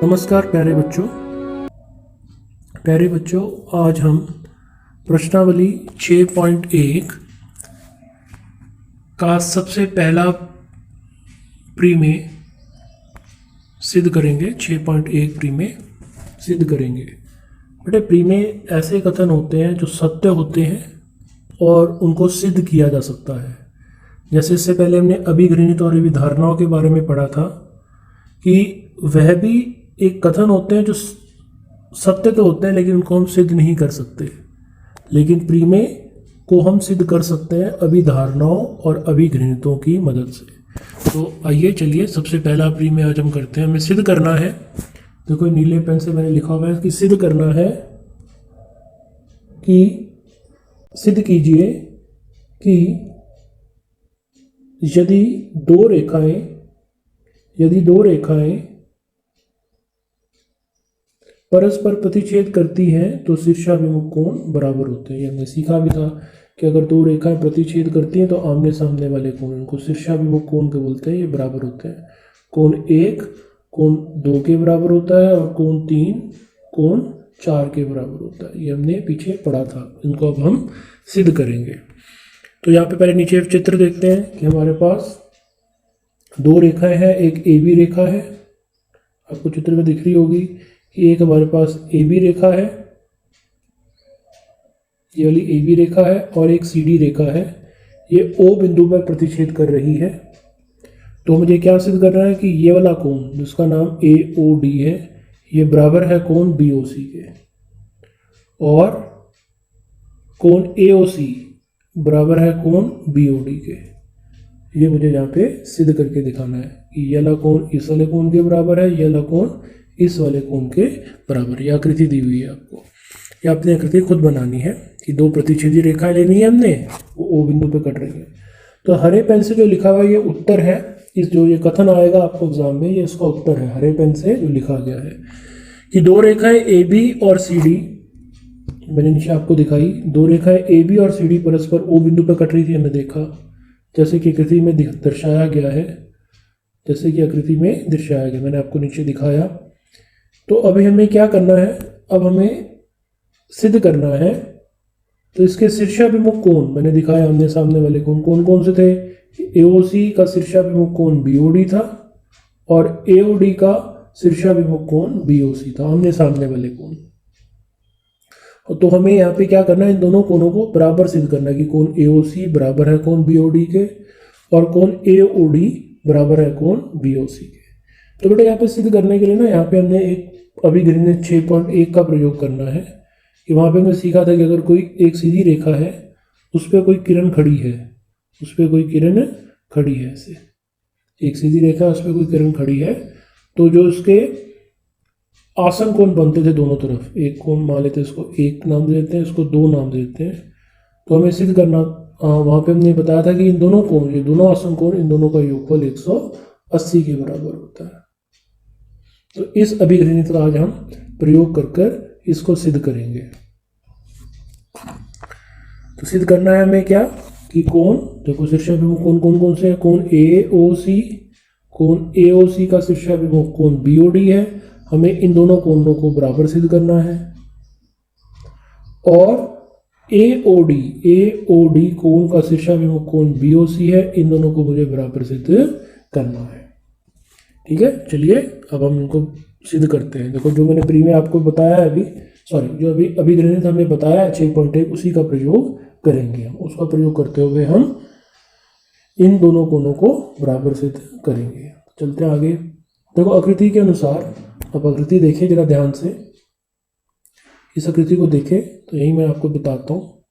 नमस्कार प्यारे बच्चों, आज हम प्रश्नावली 6.1 का सबसे पहला प्रीमे सिद्ध करेंगे। 6.1 प्रीमे सिद्ध करेंगे। बेटे, प्रीमे ऐसे कथन होते हैं जो सत्य होते हैं और उनको सिद्ध किया जा सकता है। जैसे इससे पहले हमने अभिगृहीत और अभिधारणाओं के बारे में पढ़ा था कि वह भी एक कथन होते हैं जो सत्य तो होते हैं लेकिन उनको हम सिद्ध नहीं कर सकते, लेकिन प्रीमे को हम सिद्ध कर सकते हैं अभिधारणाओं और अभिगृहीतों की मदद से। तो आइए चलिए, सबसे पहला प्रीमे आज हम करते हैं। हमें सिद्ध करना है, देखो नीले पेन से मैंने लिखा हुआ है कि सिद्ध करना है कि सिद्ध कीजिए कि यदि दो रेखाएं परस्पर प्रतिच्छेद करती हैं तो शीर्षाभिमुख कोण बराबर होते हैं। ये हमने सीखा भी था कि अगर दो रेखाएं प्रतिच्छेद करती हैं तो आमने सामने वाले कोण, इनको शीर्षाभिमुख कोण के बोलते हैं, ये बराबर होते हैं। कोण 1 कोण 2 के बराबर होता है और कोण 3 कोण 4 के बराबर होता है। ये हमने पीछे पढ़ा था, इनको अब हम सिद्ध करेंगे। तो यहाँ पे पहले नीचे चित्र देखते हैं कि हमारे पास दो रेखाएं हैं, एक ए बी रेखा है, आपको चित्र में दिख रही होगी कि एक हमारे पास ए बी रेखा है, ये वाली ए बी रेखा है, और एक सी डी रेखा है, ये ओ बिंदु पर प्रतिच्छेद कर रही है। तो मुझे क्या सिद्ध करना है कि ये वाला कोण जिसका नाम ए ओ डी है, ये बराबर है कोण बी ओ सी के, और कोण ए ओ सी बराबर है कोण बी ओ डी के। ये मुझे यहाँ पे सिद्ध करके दिखाना है कि ये वाला कोण इस वाले कोण के बराबर है, ये वाला कोण इस वाले कोण के बराबर। यह आकृति दी हुई है आपको, ये आपने आकृति खुद बनानी है कि दो प्रतिच्छेदी रेखाएं लेनी है हमने, वो ओ बिंदु पे कट रही है। तो हरे पेन से जो लिखा हुआ है ये उत्तर है, इस जो ये कथन आएगा आपको एग्जाम में, ये इसका उत्तर है। हरे पेन से जो लिखा गया है कि दो रेखाएं ए बी और सी डी, मैंने नीचे आपको दिखाई, दो रेखाएं ए बी और सी डी परस्पर ओ बिंदु पर कट रही थी, हमने देखा जैसे कि आकृति में दर्शाया गया है, मैंने आपको नीचे दिखाया। तो अभी हमें क्या करना है, अब हमें सिद्ध करना है। तो इसके शीर्षाभिमुख कोण मैंने दिखाया, हमने सामने वाले कोण कौन कौन से थे। एओसी का शीर्षाभिमुख कोण बीओडी था और एओडी का शीर्षाभिमुख कोण बीओसी था, हमने सामने वाले कोण। तो हमें यहाँ पे क्या करना है, इन दोनों कोणों को बराबर सिद्ध करना है कि कोण एओसी बराबर है कोण बीओडी के और कोण एओडी बराबर है कोण बीओसी के। तो बेटा यहाँ पे सिद्ध करने के लिए ना, यहाँ पे हमने एक अभिगृहीत 6.1 का प्रयोग करना है कि वहाँ पे हमने सीखा था कि अगर कोई एक सीधी रेखा है, उस पर कोई किरण खड़ी है, ऐसे एक सीधी रेखा उस पर कोई किरण खड़ी है, तो जो उसके आसन कोण बनते थे दोनों तरफ, एक कोण मान लेते हैं, इसको एक नाम दे देते हैं, इसको दो नाम दे देते हैं। तो हमें सिद्ध करना, वहाँ पे हमने बताया था कि इन दोनों कोण, ये दोनों आसन कोण, इन दोनों का योगफल 180 के बराबर होता है। तो इस अभिगृहीत का आज हम प्रयोग कर इसको सिद्ध करेंगे। तो सिद्ध करना है हमें क्या कि कोण, देखो शीर्षाभिमुख कोण कौन कौन से हैं, कोण ए ओ सी का शीर्षाभिमुख कोण बी ओ डी है, हमें इन दोनों कोणों को बराबर सिद्ध करना है। और ए ओ डी कोण का शीर्षाभिमुख कोण बी ओ सी है, इन दोनों को मुझे बराबर सिद्ध करना है। ठीक है, चलिए अब हम इनको सिद्ध करते हैं। देखो जो मैंने प्री में आपको बताया है जो अभी अभिगृहीत हमने बताया है 6.1, उसी का प्रयोग करेंगे हम। उसका प्रयोग करते हुए हम इन दोनों कोणों को बराबर सिद्ध करेंगे। चलते हैं आगे। देखो आकृति के अनुसार, अब आकृति देखें जरा ध्यान से, इस आकृति को देखें तो यही मैं आपको बताता हूँ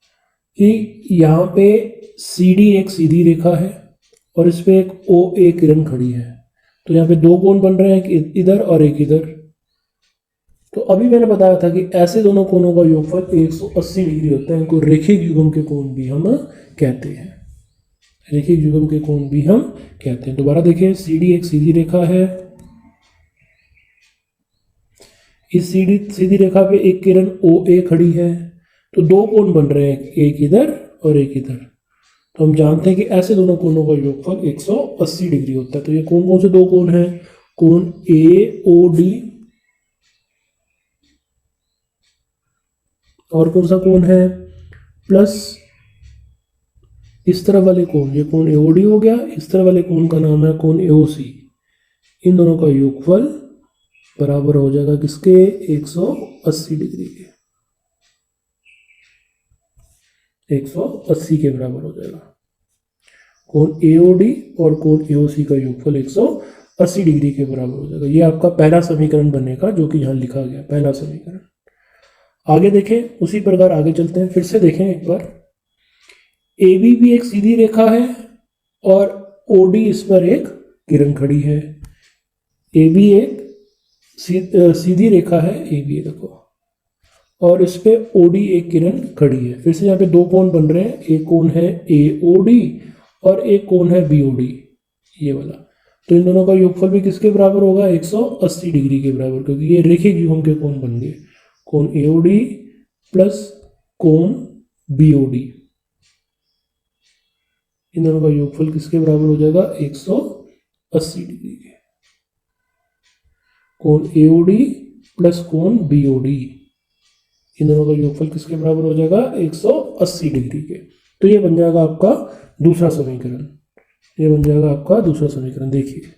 कि यहाँ पे सी डी एक सीधी रेखा है और इस पे एक ओ ए किरण खड़ी है। तो यहाँ पे दो कोण बन रहे हैं, एक इधर और एक इधर। तो अभी मैंने बताया था कि ऐसे दोनों कोणों का योगफल 180 डिग्री होता है, इनको रेखिक युग्म के कोण भी हम कहते हैं। दोबारा देखें, सी डी एक सीधी रेखा है, इस सीधी रेखा पे एक किरण ओ ए खड़ी है, तो दो कोण बन रहे हैं, एक इधर और एक इधर। तो हम जानते हैं कि ऐसे दोनों कोणों का योगफल 180 डिग्री होता है। तो ये कौन कौन से दो कोण हैं, कोण ए ओ डी और कौन सा कोण है, प्लस इस तरफ वाले कोण, ये कोण एओडी हो गया, इस तरफ वाले कोण का नाम है कोण एओसी। इन दोनों का योगफल बराबर हो जाएगा किसके, 180 डिग्री के, 180 के बराबर हो जाएगा। कोण एओडी और कोण एओसी का योगफल 180 डिग्री के बराबर हो जाएगा। ये आपका पहला समीकरण बनेगा जो कि यहाँ लिखा गया, पहला समीकरण। आगे देखें, उसी प्रकार आगे चलते हैं, फिर से देखें एक बार। ए बी भी एक सीधी रेखा है और ओ डी इस पर एक किरण खड़ी है। ए बी एक सीधी रेखा है, ए बी देखो, और इस पे ओ डी एक किरण खड़ी है। फिर से यहाँ पे दो कोण बन रहे हैं, एक कोण है ए ओ डी और एक कोण है बी ओ डी, ये वाला। तो इन दोनों का योगफल भी किसके बराबर होगा, 180 डिग्री के बराबर, क्योंकि ये रेखिक युग्म के कोण बन गए। कोण ए ओ डी प्लस कोण बी ओ डी, इन दोनों का योगफल किसके बराबर हो जाएगा, 180 डिग्री के। कोण एओडी प्लस कोण बीओडी, इन दोनों का योगफल किसके बराबर हो जाएगा, 180 डिग्री के। तो ये बन जाएगा आपका दूसरा समीकरण, ये बन जाएगा आपका दूसरा समीकरण। देखिए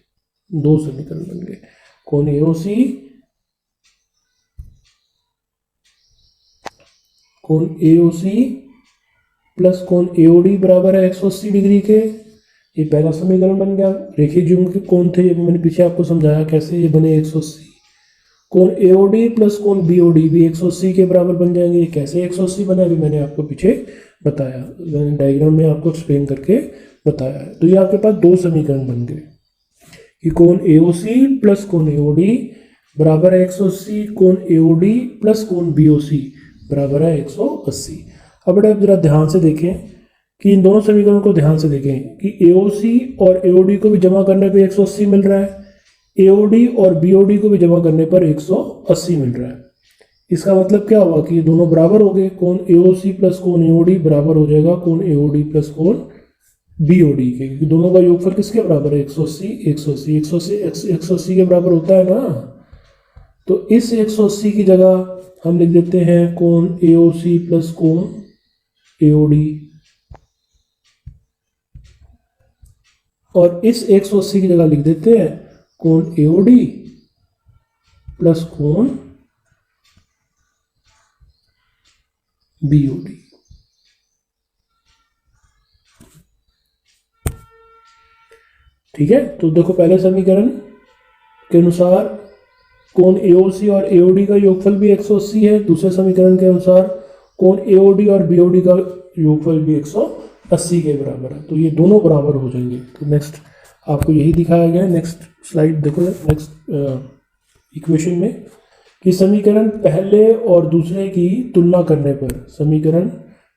दो समीकरण बन गए, कोण एओसी, कोण एओसी प्लस कोण एओडी बराबर है 180 डिग्री के। ये पहला समीकरण बन गया। रेखीय युग्म के कोण थे, ये मैंने पीछे आपको समझाया कैसे ये बने 180। कोण एओडी प्लस कोण बीओडी भी 180 के बराबर बन जाएंगे। ये कैसे 180 बने अभी मैंने आपको पीछे बताया, मैंने डायग्राम में आपको एक्सप्लेन करके बताया है। तो ये आपके पास दो समीकरण बन गए कि कोण एओसी प्लस कोण एओडी बराबर है 180, कोण एओडी प्लस कोण बीओसी बराबर है 180। अब बेटा जरा ध्यान से देखें कि इन दोनों समीकरणों को ध्यान से देखें कि एओसी और एओडी को भी जमा करने पे 180 मिल रहा है, एओडी और बीओडी को भी जमा करने पर 180 मिल रहा है। इसका मतलब क्या हुआ कि ये दोनों बराबर हो गए। कोण एओसी प्लस कोण एओडी बराबर हो जाएगा कोण एओडी प्लस कोण बीओडी के, क्योंकि दोनों का योगफल किसके बराबर है, 180 180 180 180 के बराबर होता है ना। तो इस 180 की जगह हम लिख देते हैं कोण एओसी प्लस कोण एओडी, और इस 180 की जगह लिख देते हैं कोण एओडी प्लस कोण बीओडी। ठीक है, तो देखो पहले समीकरण के अनुसार कोण एओसी और एओडी का योगफल भी 180 है, दूसरे समीकरण के अनुसार कोण एओडी और बीओडी का योगफल भी 180 के बराबर है। तो ये दोनों बराबर हो जाएंगे। तो नेक्स्ट आपको यही दिखाया गया है। नेक्स्ट स्लाइड देखो, नेक्स्ट इक्वेशन में कि समीकरण पहले और दूसरे की तुलना करने पर, समीकरण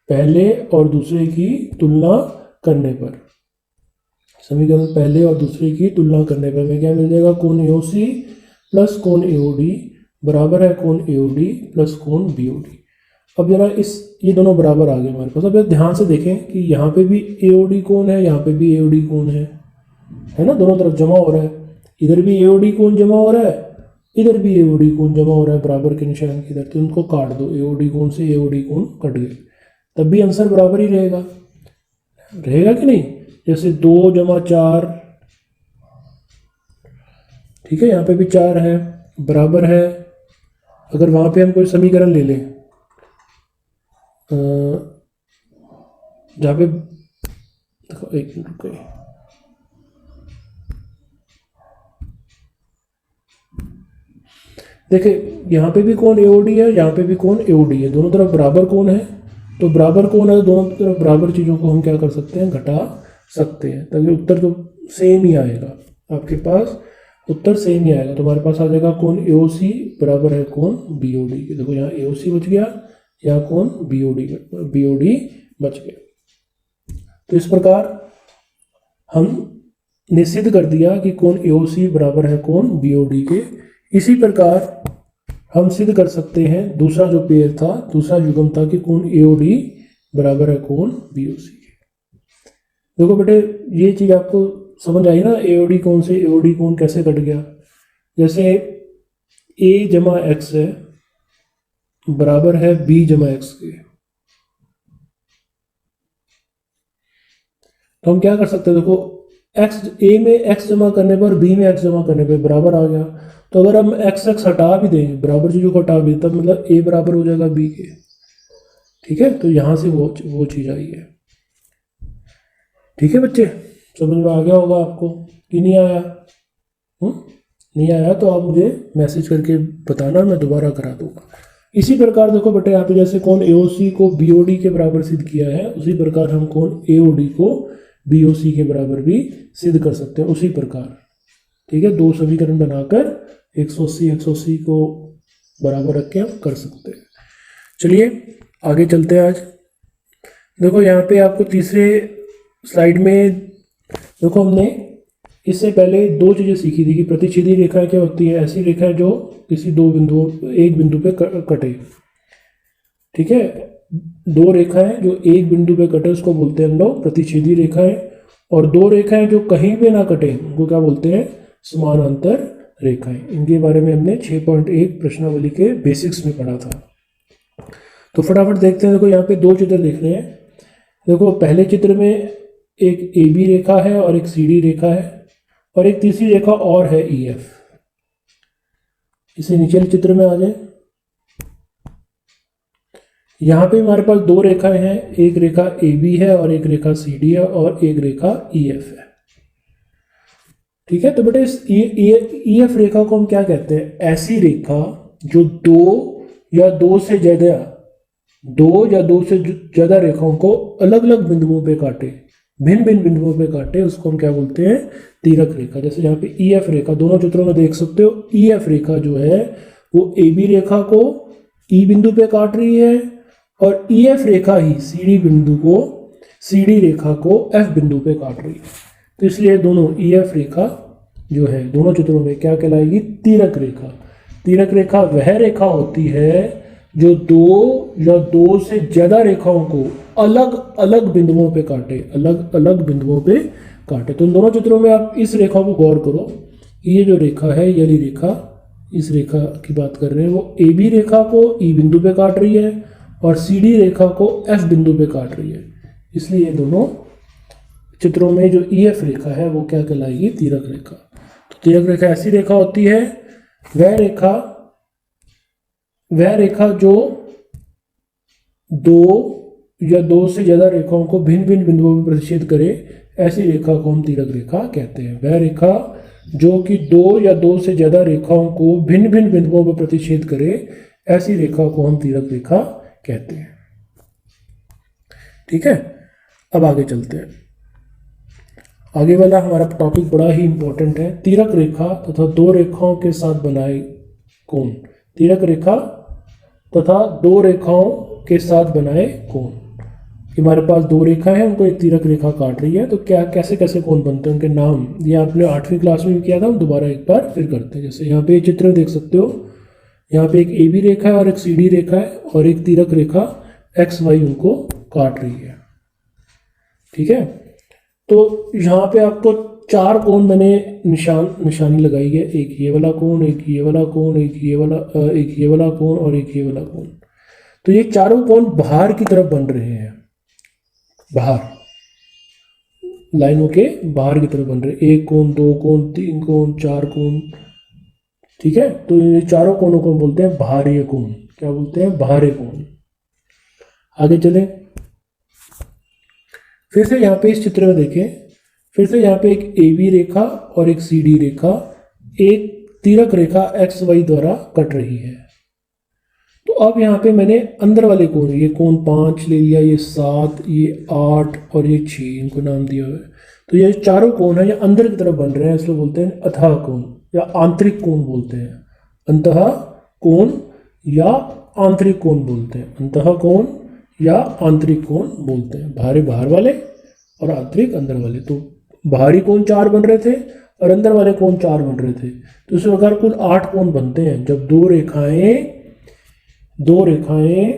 पहले और दूसरे की तुलना करने पर, समीकरण पहले और दूसरे की तुलना करने पर हमें क्या मिल जाएगा, कोण एओसी प्लस कोण एओडी बराबर है कोण एओडी प्लस कोण बीओडी। अब जरा ये दोनों बराबर आ गए हमारे पास। अब ध्यान से देखें कि यहाँ पे भी एओडी कोण है, यहाँ पे भी एओडी कोण है ना, दोनों तरफ जमा हो रहा है। इधर भी एओडी कोण जमा हो रहा है, इधर भी एओडी कोण जमा हो रहा है बराबर के निशान की इधर। तो इनको काट दो, एओडी कोण से एओडी कोण कट गए, तब भी आंसर बराबर ही रहेगा, रहेगा कि नहीं। जैसे 2 जमा 4, ठीक है, यहाँ पे भी 4 है, बराबर है। अगर वहाँ पे हम कोई समीकरण ले लें जहाँ पे देखो, एक मिनट रुको, देखिए यहाँ पे भी कोण एओडी है, यहाँ पे भी कोण एओडी है, दोनों तरफ बराबर कोण है। तो बराबर कोण है, दोनों तरफ बराबर चीज़ों को हम क्या कर सकते हैं, घटा सकते हैं, ताकि उत्तर तो सेम ही आएगा। आपके पास उत्तर सेम ही आएगा। तो हमारे पास आ जाएगा कोण एओसी बराबर है कोण बीओडी। देखो यहाँ एओसी बच गया, यहाँ कोण बीओडी बच गया। तो इस प्रकार हमने सिद्ध कर दिया कि कोण एओसी बराबर है कोण बीओडी के। इसी प्रकार हम सिद्ध कर सकते हैं दूसरा जो पेयर था, दूसरा युग्म था कि कोण एओडी बराबर है कोण बीओसी के। देखो बेटे ये चीज आपको समझ आई ना, एओडी कोण से एओडी कोण कैसे कट गया। जैसे a जमा एक्स है, बराबर है b जमा x के। तो हम क्या कर सकते हैं, देखो x a में x जमा करने पर b में x जमा करने पर बराबर आ गया। तो अगर हम x x हटा भी दें, बराबर चीज़ों को हटा भी, तब मतलब a बराबर हो जाएगा b के। ठीक है, तो यहाँ से वो चीज़ आई है। ठीक है बच्चे, समझ में आ गया होगा आपको कि नहीं आया? नहीं आया तो आप मुझे मैसेज करके बताना, मैं दोबारा करा दूंगा। इसी प्रकार देखो बेटे, यहाँ पे जैसे कोण AOC को BOD के बराबर सिद्ध किया है, उसी प्रकार हम कोण AOD को BOC के बराबर भी सिद्ध कर सकते हैं उसी प्रकार। ठीक है, दो समीकरण बनाकर 180 को बराबर रख के हम कर सकते हैं। चलिए आगे चलते हैं। आज देखो यहाँ पे आपको तीसरे स्लाइड में देखो, हमने इससे पहले दो चीज़ें सीखी थी कि प्रतिच्छेदी रेखाएं क्या होती है। ऐसी रेखा जो किसी एक बिंदु पे कटे। ठीक है, दो रेखाएं जो एक बिंदु पे कटे उसको बोलते हैं हम लोग प्रतिच्छेदी रेखाएं, और दो रेखाएं जो कहीं पे ना कटे उनको क्या बोलते हैं, समानांतर रेखाएं। इनके बारे में हमने 6.1 प्रश्नावली के बेसिक्स में पढ़ा था। तो फटाफट देखते हैं। देखो यहाँ पे दो चित्र देख रहे हैं। देखो पहले चित्र में एक AB रेखा है और एक CD रेखा है, और एक तीसरी रेखा और है EF। इसे नीचे चित्र में आ जाए। यहाँ पे हमारे पास दो रेखाएं हैं, एक रेखा AB है और एक रेखा CD है और एक रेखा EF है। ठीक है, तो बेटे इस EF रेखा को हम क्या कहते हैं, ऐसी रेखा जो दो या दो से ज्यादा रेखाओं को अलग अलग बिंदुओं पे काटे, भिन्न भिन्न बिंदुओं पे काटे, उसको हम क्या बोलते हैं, तीरक रेखा। जैसे यहाँ पे EF रेखा दोनों चित्रों में देख सकते हो। EF रेखा जो है वो AB रेखा को E बिंदु पे काट रही है, और EF रेखा ही CD रेखा को F बिंदु पे काट रही है। तो इसलिए दोनों EF रेखा जो है दोनों चित्रों में क्या कहलाएगी, तीरक रेखा। तीरक रेखा वह रेखा होती है जो दो से ज्यादा रेखाओं को अलग अलग बिंदुओं पे काटे। तो इन दोनों चित्रों में आप इस रेखा को गौर करो। ये जो रेखा है, यही रेखा, इस रेखा की बात कर रहे हैं, वो AB रेखा को E बिंदु पे काट रही है और CD रेखा को F बिंदु पे काट रही है। इसलिए ये दोनों चित्रों में जो EF रेखा है वो क्या कहलाएगी, तीरक रेखा। तो तीरक रेखा ऐसी रेखा होती है, वह रेखा जो दो से ज्यादा रेखाओं को भिन्न भिन्न बिंदुओं पर प्रतिच्छेद करे, ऐसी रेखा को हम तीरक रेखा कहते हैं। वह रेखा जो कि दो से ज्यादा रेखाओं को भिन्न भिन्न बिंदुओं पर प्रतिच्छेद करे, ऐसी रेखा को हम तीरक रेखा कहते हैं। ठीक है, अब आगे चलते हैं। आगे वाला हमारा टॉपिक बड़ा ही इंपॉर्टेंट है, तीरक रेखा तथा दो रेखाओं के साथ बनाए कोण। तीरक रेखा तथा दो रेखाओं के साथ बनाए कोण। हमारे पास दो रेखा है, उनको एक तीरक रेखा काट रही है, तो कैसे कैसे कोण बनते हैं, उनके नाम ये आपने 8वीं क्लास में भी किया था, हम दोबारा एक बार फिर करते हैं। जैसे यहाँ पे चित्र देख सकते हो, यहाँ पे एक AB रेखा है और एक CD रेखा है, और एक तीरक रेखा XY उनको काट रही है। ठीक है, तो यहाँ पे आपको चार कोण मैंने निशानी लगाई है, एक ये वाला कोण, एक ये वाला कोण, एक ये वाला कोण और एक ये वाला कोण। तो ये चारों कोण बाहर की तरफ बन रहे हैं, बाहर लाइनों के बाहर की तरफ बन रहे हैं। एक कोण, दो कोण, तीन कोण, चार कोण। ठीक है, तो ये चारों कोणों को बोलते हैं बाहरी कोण। क्या बोलते हैं, बाहरी कोण। आगे चलें, फिर से यहाँ पे इस चित्र में देखें, फिर से यहाँ पे एक AB रेखा और एक CD रेखा एक तीरक रेखा XY द्वारा कट रही है। तो अब यहाँ पे मैंने अंदर वाले कोण, ये कोण 5 ले लिया, ये 7, ये 8 और ये 6, इनको नाम दिया हुआ है। तो ये चारों कोण है, ये अंदर की तरफ बन रहे हैं, इसलिए बोलते हैं अतः कोण या आंतरिक कोण बोलते हैं। अंतः कोण या आंतरिक कोण बोलते हैं। अंतः कोण या आंतरिक कोण बोलते हैं। बाहर वाले और आंतरिक अंदर वाले। तो बाहरी कोण 4 बन रहे थे और अंदर वाले कोण 4 बन रहे थे। तो इस प्रकार कुल 8 कोण बनते हैं। जब दो रेखाएं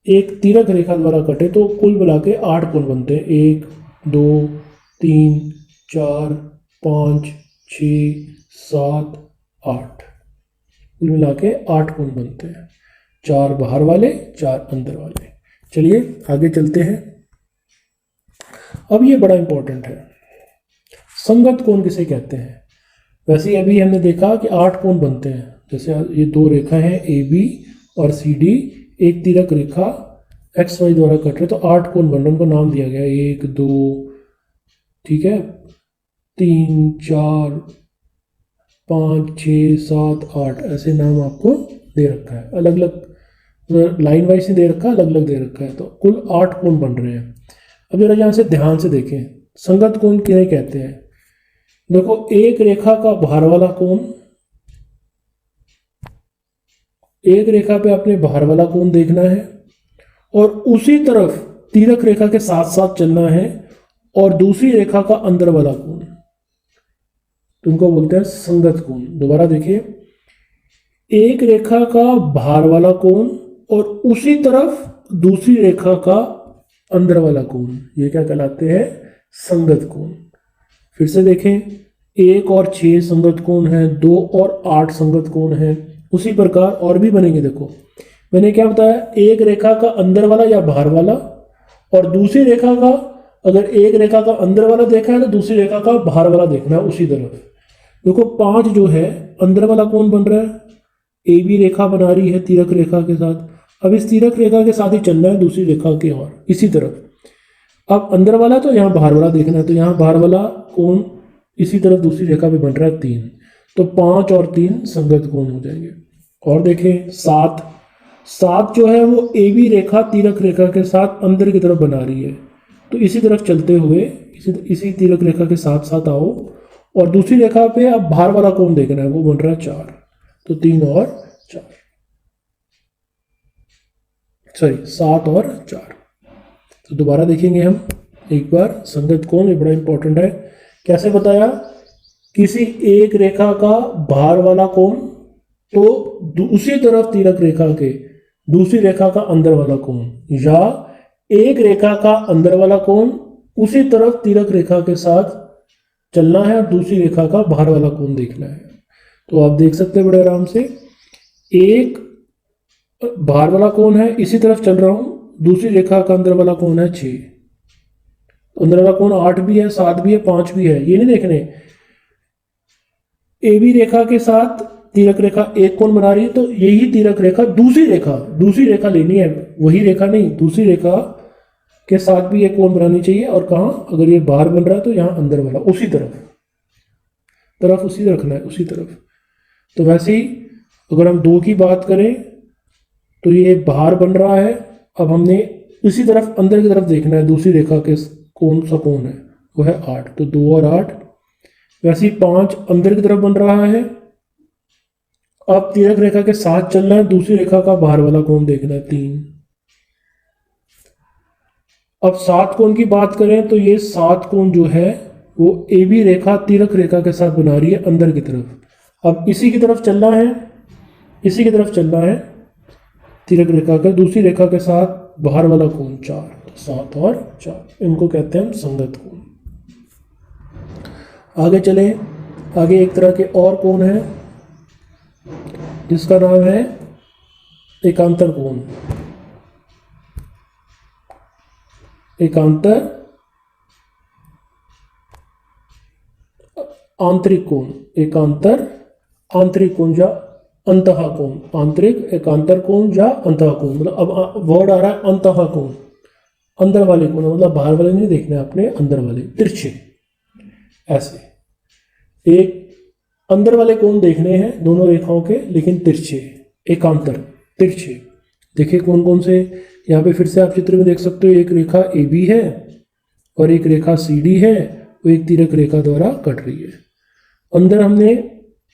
एक तीरक रेखा द्वारा कटे तो कुल मिला के 8 कोण बनते हैं। 1 2 3 4 5 6 7 8, कुल मिला के 8 कोण बनते हैं। 4 बाहर वाले, 4 अंदर वाले। चलिए आगे चलते हैं। अब ये बड़ा इंपॉर्टेंट है, संगत कोण किसे कहते हैं। वैसे ही अभी हमने देखा कि 8 कोण बनते हैं, जैसे ये 2 रेखा हैं ए बी और सी डी, एक तिरक रेखा एक्स वाई द्वारा कट रहे, तो 8 कोण बन रहे, उनको नाम दिया गया 1 2 ठीक है 3 4 5 6 7 8, ऐसे नाम आपको दे रखा है, अलग अलग लाइन वाइज ही दे रखा है, अलग अलग दे रखा है, तो कुल 8 कोण बन रहे हैं। अब जरा यहाँ से ध्यान से देखें, संगत कोण किन्हें कहते हैं। देखो, एक रेखा का बाहर वाला कोण, एक रेखा पे अपने बाहर वाला कोण देखना है और उसी तरफ तिरक रेखा के साथ साथ चलना है, और दूसरी रेखा का अंदर वाला कोण, तुमको बोलते हैं संगत कोण। दोबारा देखिए, एक रेखा का बाहर वाला कोण और उसी तरफ दूसरी रेखा का अंदर वाला कोण, ये क्या कहलाते हैं, संगत कोण। फिर से देखें, 1 और 6 संगत कोण है, 2 और 8 संगत कोण है, उसी प्रकार और भी बनेंगे। देखो मैंने क्या बताया, एक रेखा का अंदर वाला या बाहर वाला, और दूसरी रेखा का, अगर एक रेखा का अंदर वाला देखा है तो दूसरी रेखा का बाहर वाला देखना है उसी तरफ। देखो 5 जो है अंदर वाला कोण बन रहा है, ए बी रेखा बना रही है तिरक रेखा के साथ, अब इस तिरक रेखा के साथ ही चलना है दूसरी रेखा के और इसी तरफ। अब अंदर वाला तो यहाँ बाहर वाला देखना है, तो यहाँ बाहर वाला कोण इसी तरफ दूसरी रेखा पे बन रहा है 3, तो 5 और 3 संगत कोण हो जाएंगे। और देखें 7 जो है वो ए बी रेखा तिरक रेखा के साथ अंदर की तरफ बना रही है, तो इसी तरफ चलते हुए इसी तिरक रेखा के साथ साथ आओ, और दूसरी रेखा पे अब बाहर वाला कोण देखना है, वो बन रहा है 4, तो 3 और 4, सॉरी 7 और 4। तो दोबारा देखेंगे हम एक बार, संगत कोण ये बड़ा इंपॉर्टेंट है। कैसे बताया, किसी एक रेखा का बाहर वाला कोण तो उसी तरफ तिरक रेखा के दूसरी रेखा का अंदर वाला कोण, या एक रेखा का अंदर वाला कोण उसी तरफ तिरक रेखा के साथ चलना है और दूसरी रेखा का बाहर वाला कोण देखना है। तो आप देख सकते हैं बड़े आराम से, एक बाहर वाला कोण है, इसी तरफ चल रहा हूं, दूसरी रेखा का अंदर वाला कोण है 6, अंदर वाला कोण 8 भी है, 7 भी है, 5 भी है, ये नहीं देखने। ए बी रेखा के साथ तिरक रेखा एक कोण बना रही है, तो यही तिरक रेखा दूसरी रेखा लेनी है, वही रेखा नहीं, दूसरी रेखा के साथ भी एक कोण बनानी चाहिए। और कहाँ, अगर ये बाहर बन रहा है तो यहाँ अंदर वाला उसी तरफ उसी रखना है, उसी तरफ। तो वैसे ही अगर हम 2 की बात करें तो ये बाहर बन रहा है, अब हमने इसी तरफ अंदर की तरफ देखना है, दूसरी रेखा के कौन सा कोण है, वो है 8, तो 2 और 8। वैसे ही 5 अंदर की तरफ बन रहा है, अब तिरक रेखा के साथ चलना है, दूसरी रेखा का बाहर वाला कोण देखना है 3। अब 7 कोण की बात करें तो ये 7 कोण जो है वो ए बी रेखा तिरक रेखा के साथ बना रही है अंदर की तरफ। अब इसी की तरफ चलना है, इसी की तरफ चलना है तिरक रेखा का, दूसरी रेखा के साथ बाहर वाला कोण 4, तो 7 और 4, इनको कहते हैं हम संगत कोण। आगे चलें, आगे एक तरह के और कोण है जिसका नाम है एकांतर कोण। एकांतर आंतरिक कोण, एकांतर आंतरिक कोण या अंतः कोण, आंतरिक एकांतर कोण या अंतः कोण, मतलब अब वर्ड आ रहा है अंतः कोण, अंदर वाले कोण, मतलब बाहर वाले नहीं देखने अपने, अंदर वाले तिरछे। ऐसे एक अंदर वाले कोण देखने हैं दोनों रेखाओं के, लेकिन तिरछे, एकांतर तिरछे। देखिए कौन कौन से, यहाँ पे फिर से आप चित्र में देख सकते हो, एक रेखा ए बी है और एक रेखा सी डी है, वो एक तिरक रेखा द्वारा कट रही है। अंदर हमने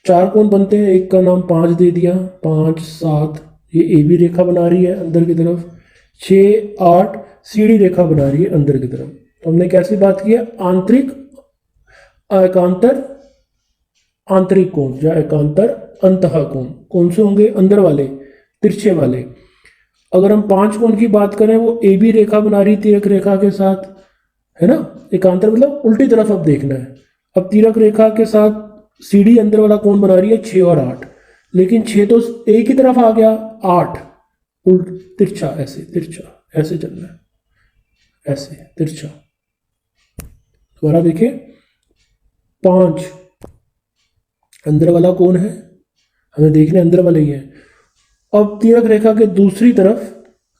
4 कोण बनते हैं, एक का नाम 5 दे दिया, 5 7, ये ए बी रेखा बना रही है अंदर की तरफ, 6 8 सी डी रेखा बना रही है अंदर की तरफ। तो हमने कैसी बात की है, आंतरिक एकांतर आंतरिक कोण या एकांतर अंतः कोण। कौन से होंगे, अंदर वाले तिरछे वाले। अगर हम 5 कोण की बात करें, वो ए बी रेखा बना रही तिरक रेखा के साथ, है ना, एकांतर मतलब उल्टी तरफ अब देखना है। अब तिरक रेखा के साथ सी डी अंदर वाला कोण बना रही है 6 और 8, लेकिन 6 तो एक ही तरफ आ गया, 8 उल्ट तिरछा, ऐसे तिरछा, ऐसे चलना है, ऐसे तिरछा। दोबारा देखिए, 5 अंदर वाला कौन है, हमें देखने अंदर वाले ही है। अब तिरक रेखा के दूसरी तरफ,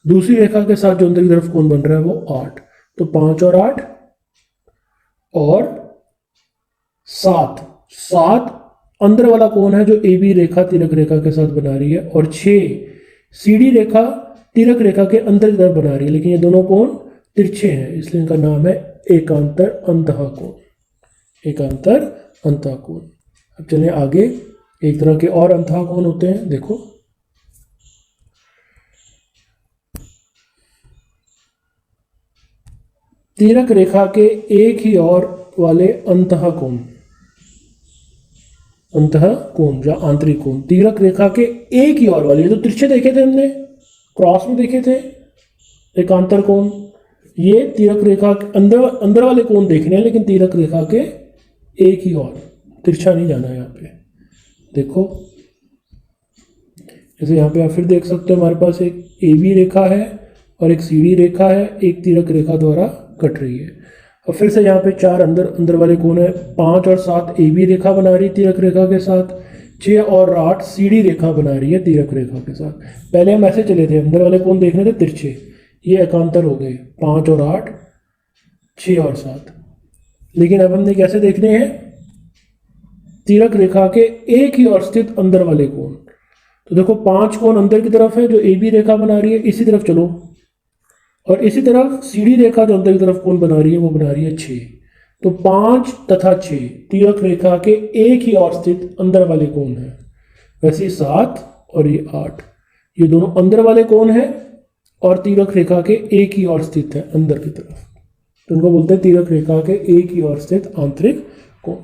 दूसरी रेखा के साथ जो अंदर की तरफ कौन बन रहा है वो 8, तो 5 और 8 और 7, 7 अंदर वाला कौन है जो ए बी रेखा तिरक रेखा के साथ बना रही है, और 6 सीडी रेखा तिरक रेखा के अंदर की तरफ बना रही है, लेकिन ये दोनों कोण तिरछे हैं, इसलिए इनका नाम है एकांतर अंतः कोण, एकांतर अंतः कोण। अब चलिए आगे, एक तरह के और अंतः कोण होते हैं, देखो तिरक रेखा के एक ही ओर वाले अंतः कोण, अंतः कोण या आंतरिक कोण, तिरक रेखा के एक ही ओर वाले, तो तिरछे देखे थे हमने, क्रॉस में देखे थे एकांतर कोण, ये तिरक रेखा के अंदर वाले कोण देखने हैं, लेकिन तिरक रेखा के एक ही ओर, तिरछा नहीं जाना है यहाँ पे। देखो जैसे यहाँ पे आप फिर देख सकते हो, हमारे पास एक ए बी रेखा है और एक सी डी रेखा है, एक तिरक रेखा द्वारा कट रही है। और फिर से यहाँ पे 4 अंदर वाले कोण है, 5 और 7 ए बी रेखा बना रही है तिरक रेखा के साथ, 6 और 8 सी डी रेखा बना रही है तिरक रेखा के साथ। पहले हम ऐसे चले थे, अंदर वाले कोण देखने थे तिरछे, ये एकांतर हो गए 5 और 8, 6 और 7। लेकिन अब हमने कैसे देखने हैं, तिरक रेखा के एक ही ओर स्थित अंदर वाले कोण। तो देखो 5 कोण अंदर की तरफ है जो ए बी रेखा बना रही है, इसी तरफ चलो, और इसी तरफ सी डी रेखा जो अंदर की तरफ कोण बना रही है वो बना रही है 6। तो 5 तथा 6 तिरक रेखा के एक ही ओर स्थित अंदर वाले कोण है। वैसे 7 और ये 8, ये दोनों अंदर वाले कोण है और तिरक रेखा के एक ही ओर स्थित है अंदर की तरफ, तो उनको बोलते हैं तिरक रेखा के एक ही ओर स्थित आंतरिक कोण।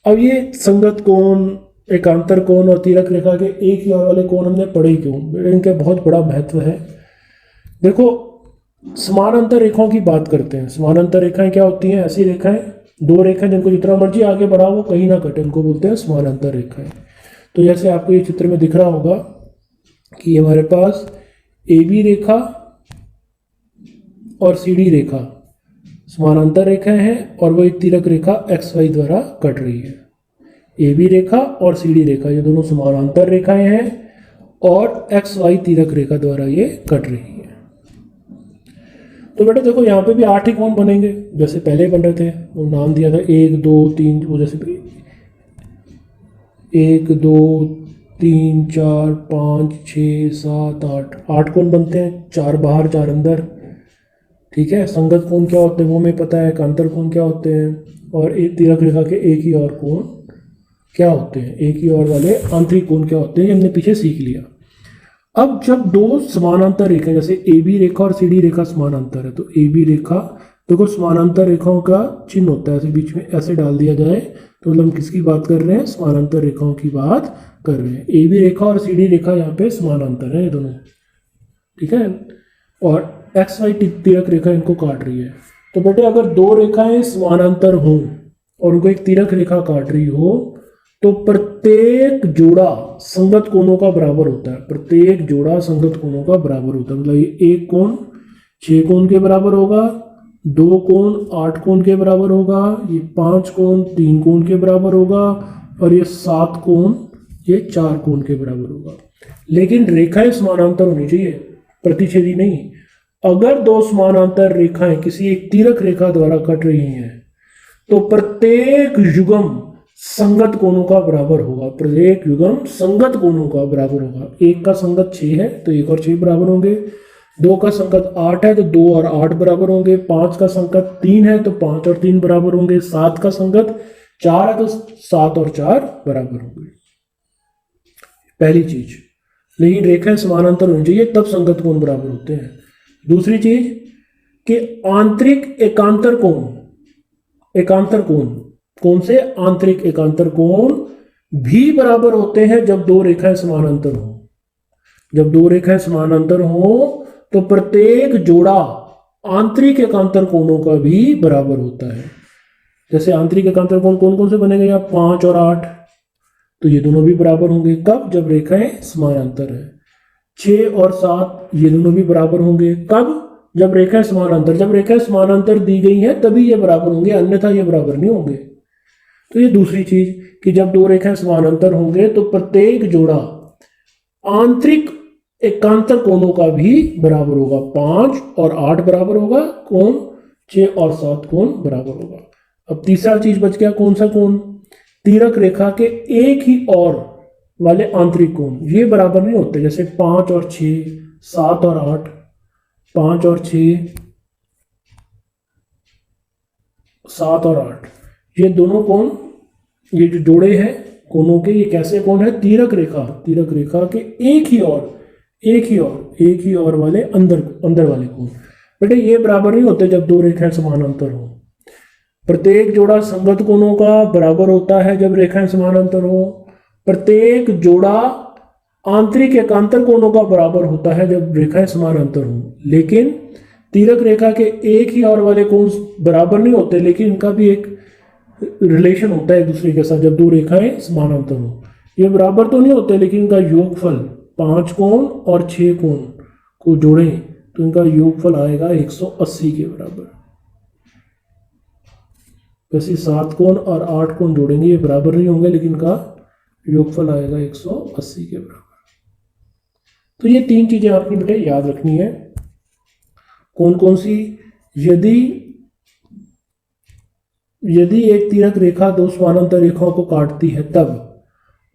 अब ये संगत कोण, एकांतर कोण और तिरक रेखा के एक ही ओर वाले कोण हमने पढ़े क्यों, इनका बहुत बड़ा महत्व है। देखो समानांतर रेखाओं की बात करते हैं। समानांतर रेखाएं क्या होती हैं, ऐसी रेखाएं, दो रेखाएं जिनको जितना मर्जी आगे बढ़ाओ वो कहीं ना कटे, उनको बोलते हैं समानांतर रेखाएं। तो जैसे आपको ये चित्र में दिख रहा होगा कि हमारे पास ए बी रेखा और सी डी रेखा समानांतर रेखाएं हैं, और वो एक तिरक रेखा एक्स वाई द्वारा कट रही है। ए बी रेखा और सी डी रेखा ये दोनों समानांतर रेखाएं हैं और एक्स वाई तिरक रेखा द्वारा ये कट रही है। तो बेटा देखो यहाँ पे भी 8 ही कोण बनेंगे जैसे पहले बन रहे थे, वो नाम दिया था 1 2 3, वो जैसे 1 2 3 4 5 6 7 8 कोण बनते हैं, 4 बाहर 4 अंदर, ठीक है। संगत कोण क्या होते हैं वो हमें पता है, एकांतर कोण क्या होते हैं, और एक तिरक रेखा के एक ही और कोण क्या होते हैं, एक ही और वाले आंतरिक कोण क्या होते हैं, हमने पीछे सीख लिया। अब जब दो समानांतर रेखा, जैसे ए बी रेखा और सी डी रेखा समानांतर है, तो ए बी रेखा, देखो समानांतर रेखाओं का चिन्ह होता है, ऐसे बीच में ऐसे डाल दिया जाए तो मतलब हम किसकी बात कर रहे हैं, समानांतर रेखाओं की बात कर रहे हैं। ए बी रेखा और सी डी रेखा यहाँ पे समानांतर है ये दोनों, ठीक है, और एक्स वाई तिरक रेखा इनको काट रही है। तो बेटे अगर दो रेखाएं समानांतर हों और उनको एक तिरक रेखा काट रही हो तो प्रत्येक जोड़ा संगत कोणों का बराबर होता है, प्रत्येक जोड़ा संगत कोणों का बराबर होता है। मतलब ये एक कोण 6 कोण के बराबर होगा, 2 कोण 8 कोण के बराबर होगा, ये 5 कोण 3 कोण के बराबर होगा, और ये 7 कोण ये 4 कोण के बराबर होगा। लेकिन रेखाएं समानांतर होनी चाहिए, प्रतिच्छेदी नहीं। अगर दो समानांतर रेखाएं किसी एक तिरक रेखा द्वारा कट रही हैं तो प्रत्येक युग्म संगत कोणों का बराबर होगा, प्रत्येक युग्म संगत कोणों का बराबर होगा। एक का संगत 6 है तो 1 और 6 बराबर होंगे, 2 का संगत 8 है तो 2 और 8 बराबर होंगे, 5 का संगत 3 है तो 5 और 3 बराबर होंगे, 7 का संगत 4 है तो 7 और 4 बराबर होंगे। पहली चीज, लेकिन रेखाएं समानांतर होनी चाहिए तब संगत कोण बराबर होते हैं। दूसरी चीज कि आंतरिक एकांतर कोण, एकांतर कोण कौन से, आंतरिक एकांतर कोण भी बराबर होते हैं जब दो रेखाएं समानांतर हो। जब दो रेखाएं समानांतर हो तो प्रत्येक जोड़ा आंतरिक एकांतर कोणों का भी बराबर होता है। जैसे आंतरिक एकांतर कोण कौन कौन से बनेंगे, यहाँ 5 और 8, तो ये दोनों भी बराबर होंगे। कब, जब रेखाएं समानांतर है। 6 और 7 ये दोनों भी बराबर होंगे। कब? जब रेखाएं समानांतर, जब रेखाएं समानांतर दी गई हैं तभी ये बराबर होंगे, अन्यथा ये बराबर नहीं होंगे। तो ये दूसरी चीज कि जब दो रेखाएं समानांतर होंगे तो प्रत्येक जोड़ा आंतरिक एकांतर कोणों का भी बराबर होगा। 5 और 8 बराबर होगा कोण, 6 और 7 कोण बराबर होगा। अब तीसरा चीज बच गया, कौन सा कोण? तिर्यक रेखा के एक ही और वाले आंतरिक कोण, ये बराबर नहीं होते। जैसे 5 और 6, 7 और 8, 5 और 6, 7 और 8, ये दोनों कोण, ये जो जोड़े हैं कोणों के, ये कैसे कोण है? तिर्यक रेखा के एक ही और वाले अंदर वाले कोण। बेटे ये बराबर नहीं होते जब दो रेखाएं समानांतर हो। प्रत्येक जोड़ा संगत कोणों का बराबर होता है जब रेखाएं समानांतर हो। प्रत्येक जोड़ा आंतरिक एकांतर कोणों का बराबर होता है जब रेखाएं समानांतर हो। लेकिन तिर्यक रेखा के एक ही और वाले कोण बराबर नहीं होते, लेकिन इनका भी एक रिलेशन होता है एक दूसरे के साथ जब दो रेखाएं समानांतर हो। ये बराबर तो नहीं होते, लेकिन इनका योगफल 5 कोण और 6 कोण को जोड़ें तो इनका योगफल आएगा 180 के बराबर। वैसे 7 कोण और 8 कोण जोड़ेंगे, ये बराबर नहीं होंगे, लेकिन इनका योगफल आएगा 180 के बराबर। तो ये 3 चीजें आपकी बेटे याद रखनी है। कौन कौन सी? यदि एक तिर्यक रेखा दो समानांतर रेखाओं को काटती है तब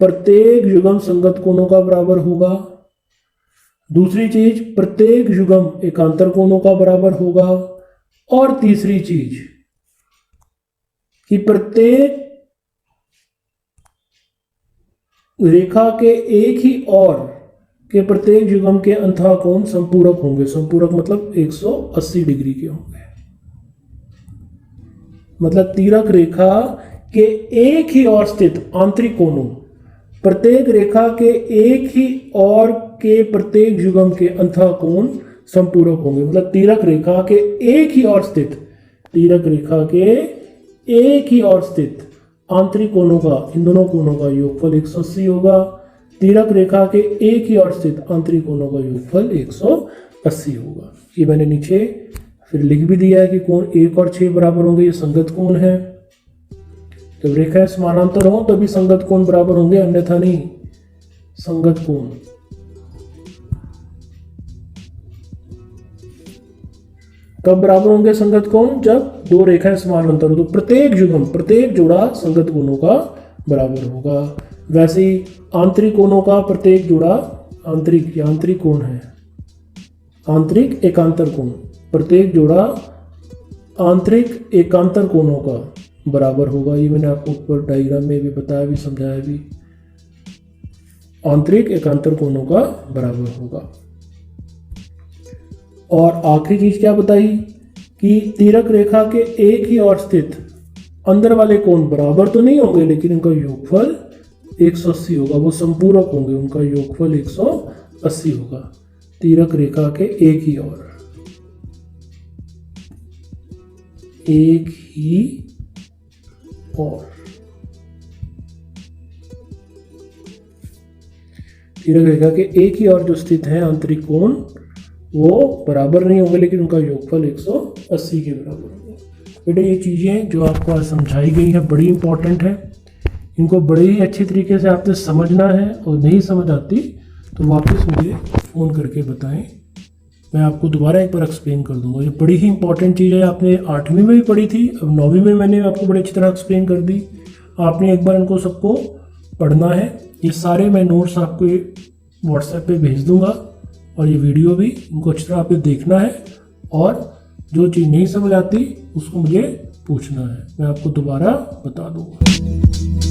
प्रत्येक युग्म संगत कोणों का बराबर होगा। दूसरी चीज, प्रत्येक युग्म एकांतर कोणों का बराबर होगा। और तीसरी चीज कि प्रत्येक रेखा के एक ही और के प्रत्येक युग्म के अंतः कोण संपूरक होंगे। संपूरक मतलब 180 डिग्री के होंगे। मतलब तिर्यक रेखा के एक ही ओर स्थित आंतरिक कोणों, प्रत्येक रेखा के एक ही और के प्रत्येक युग्म के अंतः कोण संपूरक होंगे। मतलब तिर्यक रेखा के एक ही ओर स्थित आंतरिक कोणों का, इन दोनों कोणों का योगफल 180 होगा। तिर्यक रेखा के एक ही ओर स्थित आंतरिक कोणों का योगफल 180 होगा। ये मैंने नीचे फिर लिख भी दिया है कि कोण 1 और 6 बराबर होंगे, ये संगत कोण है। जब रेखाएं समानांतर हो तभी संगत कोण बराबर होंगे, अन्यथा नहीं। संगत कोण कब बराबर होंगे? संगत कोण जब दो रेखाएं समानांतर हो तो प्रत्येक जोड़ा संगत कोणों का बराबर होगा। वैसे ही आंतरिक कोणों का प्रत्येक जोड़ा, आंतरिक कोण है, आंतरिक एकांतर कोण, प्रत्येक जोड़ा आंतरिक एकांतर कोणों का बराबर होगा। ये मैंने आपको ऊपर डायग्राम में भी बताया भी, समझाया भी। आंतरिक एकांतर कोणों का बराबर होगा। और आखिरी चीज क्या बताई कि तिर्यक रेखा के एक ही ओर स्थित अंदर वाले कोण बराबर तो नहीं होंगे, लेकिन उनका योगफल 180 होगा। वो संपूरक होंगे, उनका योगफल 180 होगा। तिर्यक रेखा के एक ही ओर तिर्यक रेखा के एक ही ओर जो स्थित है आंतरिक कोण, वो बराबर नहीं होंगे, लेकिन उनका योगफल 180 के बराबर होगा। बेटे ये चीज़ें जो आपको आज समझाई गई हैं बड़ी इंपॉर्टेंट है। इनको बड़े ही अच्छे तरीके से आपने समझना है, और नहीं समझ आती तो वापस मुझे फ़ोन करके बताएं, मैं आपको दोबारा एक बार एक्सप्लेन कर दूंगा। ये बड़ी ही इंपॉर्टेंट चीज़ है। आपने 8वीं में भी पढ़ी थी, अब 9वीं में मैंने आपको बड़ी अच्छी तरह एक्सप्लेन कर दी। आपने एक बार इनको सबको पढ़ना है। ये सारे मैं नोट्स आपको व्हाट्सएप पे भेज दूंगा, और ये वीडियो भी, इनको अच्छी तरह आपने देखना है। और जो चीज़ नहीं समझ आती उसको मुझे पूछना है, मैं आपको दोबारा बता दूंगा।